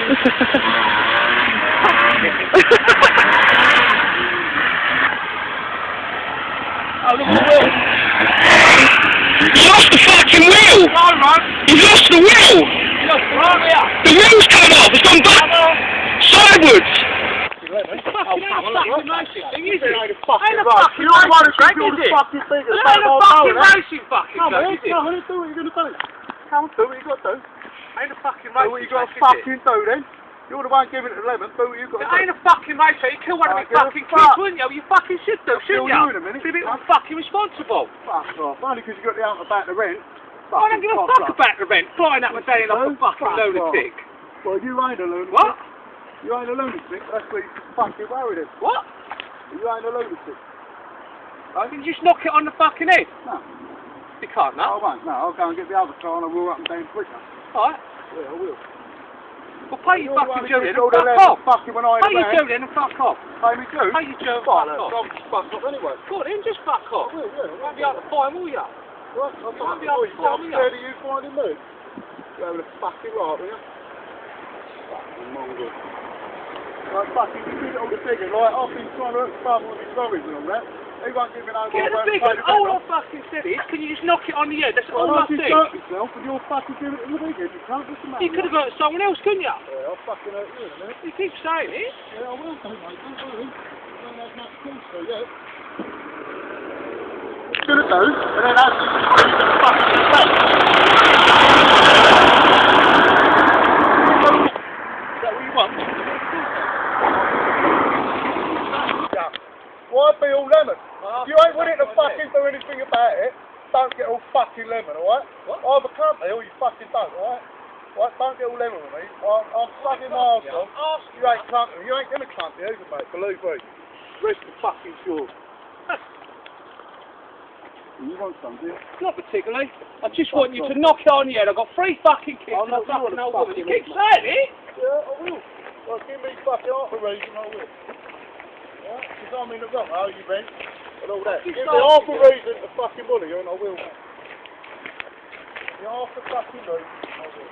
Oh, look at the wheel. You lost the fucking wheel! No, man. You lost the wheel! You lost the right here. The wheel's come off, it's gone back sideways! Oh, come on, look, racing thing, is it? Ain't a fucking Ain't a race. fucking You don't want to racing do thing, the is it? fucking thing at the It back ain't a of fucking our racing fucking Come thing, on, is it? come on, do what you're going to do. Come on, do what you got to do. Ain't a fucking Do racing what you got to track, is it? fucking do then. You're the one giving it the lemon, do what you got to It do. ain't a fucking race track. You kill one of I my give a fucking fuck. kids, wouldn't you? You fucking should do, shouldn't kill you? you in a minute. Be a bit more fucking responsible. Fuck off. Only because you got the out about the rent. I don't give a fuck about the rent. Flying up and down like a fucking lunatic. Well, you ain't a lunatic. What? You ain't a lunatic. That's what you fucking worried him. What? You ain't a lunatic. Can you just knock it on the fucking head? No. You can't, No, I no? won't. No, I'll go and get the other car and I'll roll up and down quicker. Alright. Yeah, I will. Well, pay your fucking due then and All the fuck leather off. fucking when I Pay your ain't due then and fuck off. Pay me due? Pay your due and Fuck, fuck off. I'm just fucked up anyway. Go on then, just fuck off. I will, yeah. You won't be able to find, will you? What? I'm won't be not able to find me, scared of you finding me. You're having a fucking right, will you? Fucking mongrel. Like fucking, you did it all the figure, like I've been trying to look for with his lorries and all that. He won't give me no Get the big one. All I fucking said is, can you just knock it on the head? That's all I just said. hurt yourself and you're fucking giving it in the big head. You can't just imagine. You could have hurt someone else, couldn't you? Yeah, I'll fucking hurt you in a minute. You keep saying it. Yeah, I will do, mate. Don't worry. I don't have much cause for yet. Gonna do, and then that's fucking mistake. Is that what you want? Yeah. Why be all lemon? You ain't willing to fucking do anything about it. Don't get all fucking lemon, alright? What? I have a company, or you fucking don't, alright? Right, don't get all lemon with me. I'm sucking my arse off. You ain't clumping. You ain't gonna clump me either, mate. Believe me. Rest the fucking sure. You want something? Not particularly. I just want you to knock it on the head. I've got 3 fucking kids and a fucking old woman. You keep saying it. Yeah, I will. Well, give me fucking half a reason, I will. Right? Because I'm in the wrong, how you been? And all that. Give me half a reason to fucking bully you and I will. Give me half a fucking reason and I will.